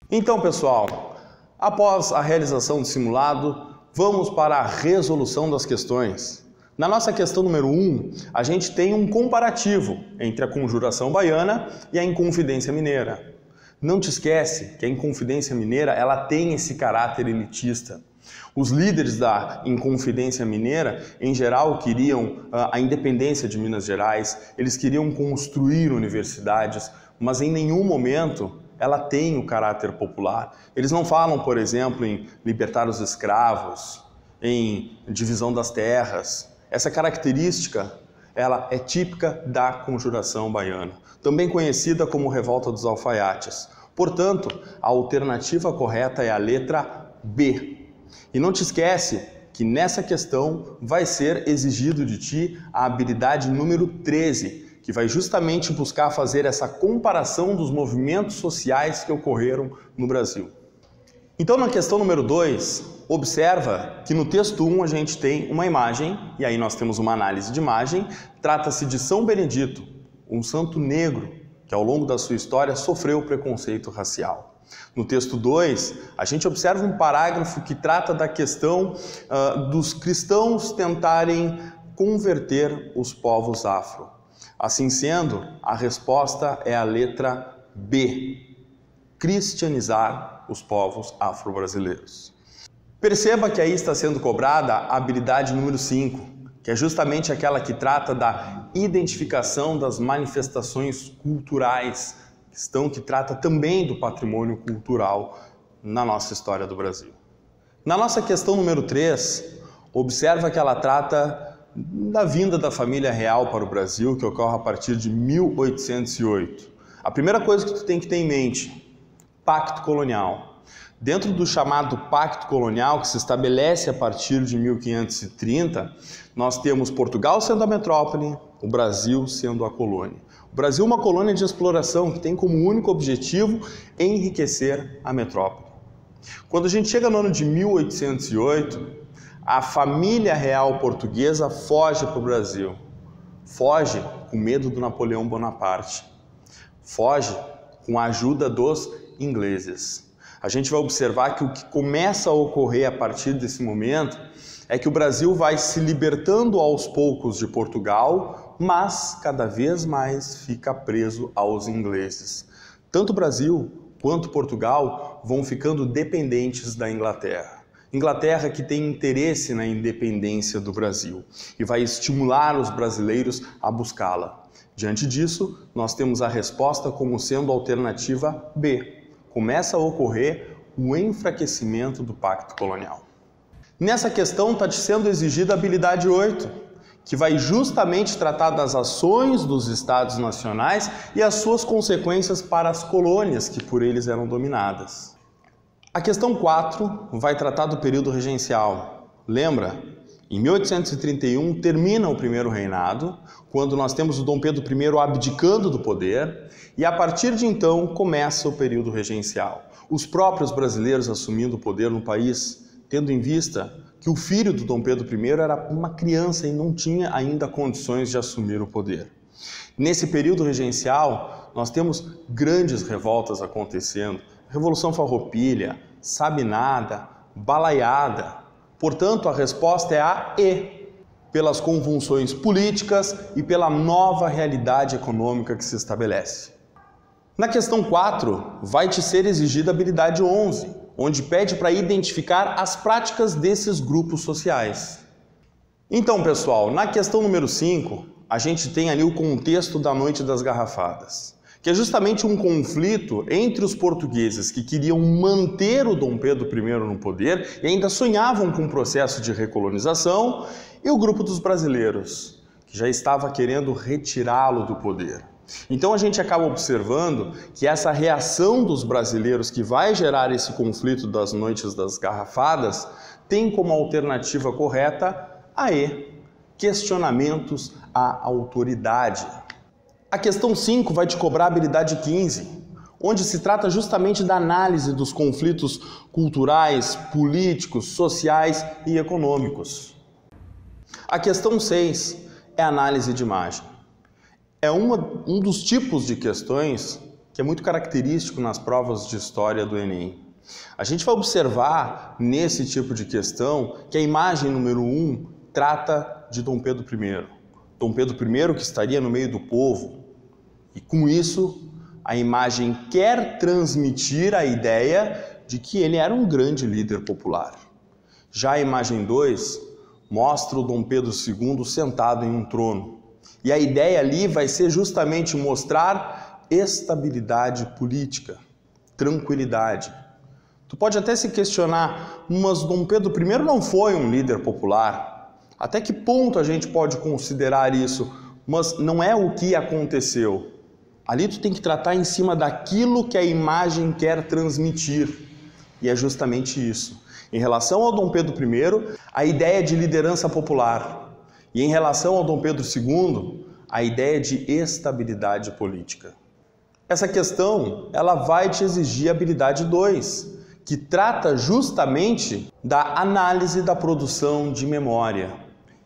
Então, pessoal, após a realização do simulado, vamos para a resolução das questões. Na nossa questão número 1, a gente tem um comparativo entre a Conjuração Baiana e a Inconfidência Mineira. Não te esquece que a Inconfidência Mineira ela tem esse caráter elitista. Os líderes da Inconfidência Mineira, em geral, queriam a independência de Minas Gerais, eles queriam construir universidades, mas em nenhum momento ela tem o caráter popular. Eles não falam, por exemplo, em libertar os escravos, em divisão das terras. Essa característica ela é típica da Conjuração Baiana, também conhecida como Revolta dos Alfaiates. Portanto, a alternativa correta é a letra B. E não te esquece que nessa questão vai ser exigido de ti a habilidade número 13, que vai justamente buscar fazer essa comparação dos movimentos sociais que ocorreram no Brasil. Então, na questão número 2, observa que no texto 1 a gente tem uma imagem, e aí nós temos uma análise de imagem. Trata-se de São Benedito, um santo negro que ao longo da sua história sofreu preconceito racial. No texto 2, a gente observa um parágrafo que trata da questão dos cristãos tentarem converter os povos afro. Assim sendo, a resposta é a letra B, cristianizar os povos afro-brasileiros. Perceba que aí está sendo cobrada a habilidade número 5, que é justamente aquela que trata da identificação das manifestações culturais, que trata também do patrimônio cultural na nossa história do Brasil. Na nossa questão número 3, observa que ela trata da vinda da família real para o Brasil, que ocorre a partir de 1808. A primeira coisa que tu tem que ter em mente, Pacto Colonial. Dentro do chamado Pacto Colonial, que se estabelece a partir de 1530, nós temos Portugal sendo a metrópole, o Brasil sendo a colônia. O Brasil é uma colônia de exploração que tem como único objetivo enriquecer a metrópole. Quando a gente chega no ano de 1808, a família real portuguesa foge para o Brasil. Foge com medo do Napoleão Bonaparte. Foge com a ajuda dos ingleses. A gente vai observar que o que começa a ocorrer a partir desse momento é que o Brasil vai se libertando aos poucos de Portugal, mas cada vez mais fica preso aos ingleses. Tanto o Brasil quanto Portugal vão ficando dependentes da Inglaterra. Inglaterra que tem interesse na independência do Brasil e vai estimular os brasileiros a buscá-la. Diante disso, nós temos a resposta como sendo a alternativa B. Começa a ocorrer o enfraquecimento do Pacto Colonial. Nessa questão está te sendo exigida a habilidade 8, que vai justamente tratar das ações dos Estados nacionais e as suas consequências para as colônias que por eles eram dominadas. A questão 4 vai tratar do período regencial. Lembra? Em 1831 termina o primeiro reinado, quando nós temos o Dom Pedro I abdicando do poder, e a partir de então começa o período regencial. Os próprios brasileiros assumindo o poder no país, tendo em vista que o filho do Dom Pedro I era uma criança e não tinha ainda condições de assumir o poder. Nesse período regencial, nós temos grandes revoltas acontecendo, Revolução Farroupilha, Sabinada, Balaiada. Portanto, a resposta é a E, pelas convulsões políticas e pela nova realidade econômica que se estabelece. Na questão 4, vai te ser exigida a habilidade 11, onde pede para identificar as práticas desses grupos sociais. Então, pessoal, na questão número 5, a gente tem ali o contexto da Noite das Garrafadas, que é justamente um conflito entre os portugueses que queriam manter o Dom Pedro I no poder e ainda sonhavam com um processo de recolonização, e o grupo dos brasileiros, que já estava querendo retirá-lo do poder. Então a gente acaba observando que essa reação dos brasileiros que vai gerar esse conflito das Noites das Garrafadas tem como alternativa correta a E, questionamentos à autoridade. A questão 5 vai te cobrar a habilidade 15, onde se trata justamente da análise dos conflitos culturais, políticos, sociais e econômicos. A questão 6 é a análise de imagem. É um dos tipos de questões que é muito característico nas provas de história do Enem. A gente vai observar nesse tipo de questão que a imagem número 1 trata de Dom Pedro I. Dom Pedro I que estaria no meio do povo, e com isso a imagem quer transmitir a ideia de que ele era um grande líder popular. Já a imagem 2 mostra o Dom Pedro II sentado em um trono. E a ideia ali vai ser justamente mostrar estabilidade política, tranquilidade. Tu pode até se questionar, mas Dom Pedro I não foi um líder popular? Até que ponto a gente pode considerar isso? Mas não é o que aconteceu. Ali tu tem que tratar em cima daquilo que a imagem quer transmitir. E é justamente isso. Em relação ao Dom Pedro I, a ideia de liderança popular. E em relação ao Dom Pedro II, a ideia de estabilidade política. Essa questão, ela vai te exigir habilidade 2, que trata justamente da análise da produção de memória.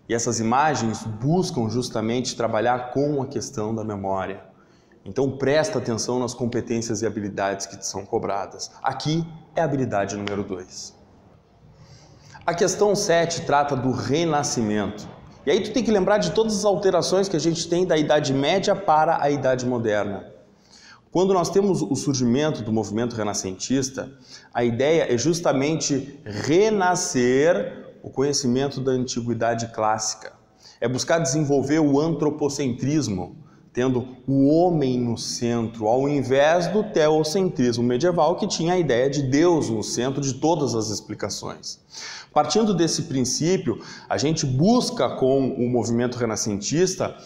E essas imagens buscam justamente trabalhar com a questão da memória. Então presta atenção nas competências e habilidades que te são cobradas. Aqui é a habilidade número 2. A questão 7 trata do renascimento. E aí tu tem que lembrar de todas as alterações que a gente tem da Idade Média para a Idade Moderna. Quando nós temos o surgimento do movimento renascentista, a ideia é justamente renascer o conhecimento da antiguidade clássica. É buscar desenvolver o antropocentrismo, tendo o homem no centro, ao invés do teocentrismo medieval, que tinha a ideia de Deus no centro de todas as explicações. Partindo desse princípio, a gente busca com o movimento renascentista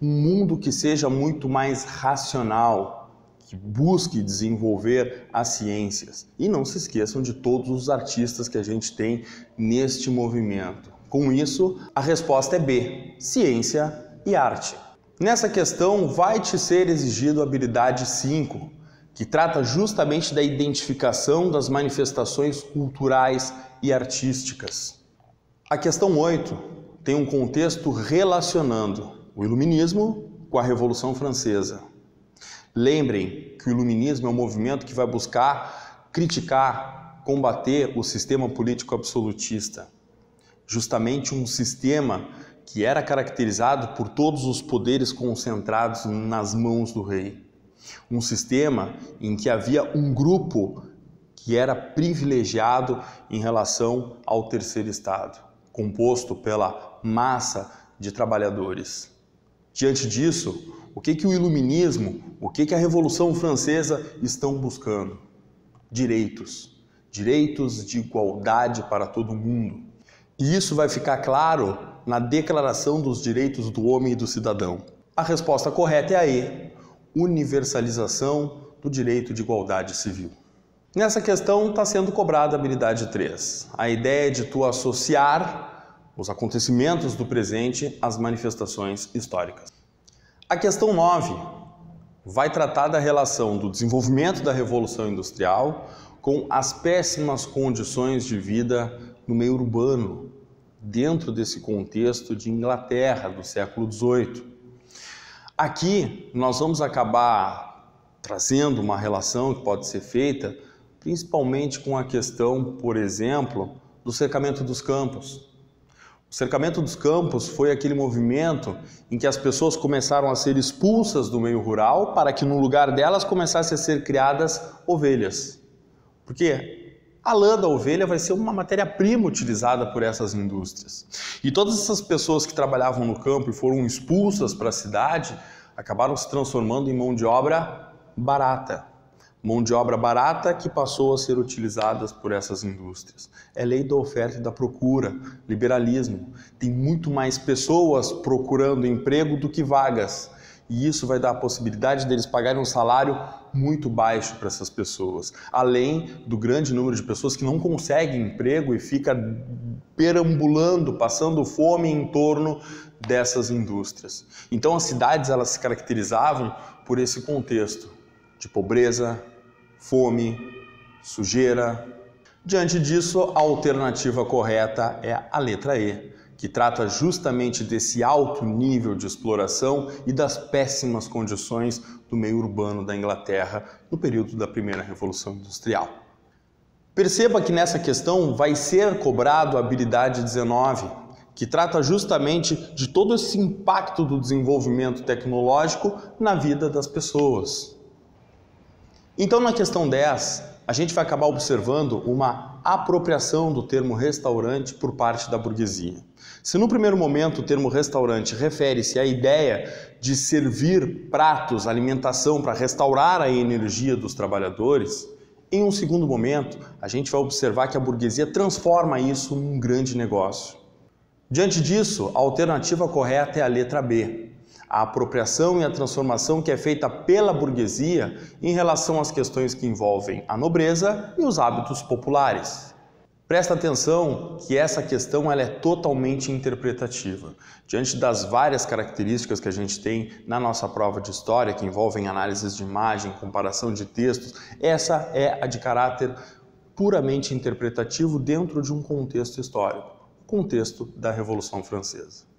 um mundo que seja muito mais racional, que busque desenvolver as ciências. E não se esqueçam de todos os artistas que a gente tem neste movimento. Com isso, a resposta é B, ciência e arte. Nessa questão vai te ser exigido a habilidade 5, que trata justamente da identificação das manifestações culturais e artísticas. A questão 8 tem um contexto relacionando o Iluminismo com a Revolução Francesa. Lembrem que o Iluminismo é um movimento que vai buscar criticar, combater o sistema político absolutista. Justamente um sistema que era caracterizado por todos os poderes concentrados nas mãos do rei. Um sistema em que havia um grupo que era privilegiado em relação ao terceiro estado, composto pela massa de trabalhadores. Diante disso, o que o Iluminismo, o que a Revolução Francesa estão buscando? Direitos. Direitos de igualdade para todo mundo. E isso vai ficar claro na Declaração dos Direitos do Homem e do Cidadão. A resposta correta é a E, universalização do direito de igualdade civil. Nessa questão está sendo cobrada a habilidade 3, a ideia de tu associar os acontecimentos do presente às manifestações históricas. A questão 9 vai tratar da relação do desenvolvimento da Revolução Industrial com as péssimas condições de vida no meio urbano, dentro desse contexto de Inglaterra do século XVIII. Aqui nós vamos acabar trazendo uma relação que pode ser feita principalmente com a questão, por exemplo, do cercamento dos campos. O cercamento dos campos foi aquele movimento em que as pessoas começaram a ser expulsas do meio rural para que no lugar delas começassem a ser criadas ovelhas. Porque a lã da ovelha vai ser uma matéria-prima utilizada por essas indústrias. E todas essas pessoas que trabalhavam no campo e foram expulsas para a cidade acabaram se transformando em mão de obra barata. Mão de obra barata que passou a ser utilizada por essas indústrias. É lei da oferta e da procura, liberalismo. Tem muito mais pessoas procurando emprego do que vagas. E isso vai dar a possibilidade deles pagarem um salário muito baixo para essas pessoas. Além do grande número de pessoas que não conseguem emprego e fica perambulando, passando fome em torno dessas indústrias. Então as cidades elas se caracterizavam por esse contexto de pobreza, fome, sujeira. Diante disso, a alternativa correta é a letra E, que trata justamente desse alto nível de exploração e das péssimas condições do meio urbano da Inglaterra no período da primeira Revolução Industrial. Perceba que nessa questão vai ser cobrado a habilidade 19, que trata justamente de todo esse impacto do desenvolvimento tecnológico na vida das pessoas. Então, na questão 10, a gente vai acabar observando uma apropriação do termo restaurante por parte da burguesia. Se no primeiro momento o termo restaurante refere-se à ideia de servir pratos, alimentação para restaurar a energia dos trabalhadores, em um segundo momento a gente vai observar que a burguesia transforma isso num grande negócio. Diante disso, a alternativa correta é a letra B, a apropriação e a transformação que é feita pela burguesia em relação às questões que envolvem a nobreza e os hábitos populares. Presta atenção que essa questão ela é totalmente interpretativa. Diante das várias características que a gente tem na nossa prova de história, que envolvem análises de imagem, comparação de textos, essa é a de caráter puramente interpretativo dentro de um contexto histórico, o contexto da Revolução Francesa.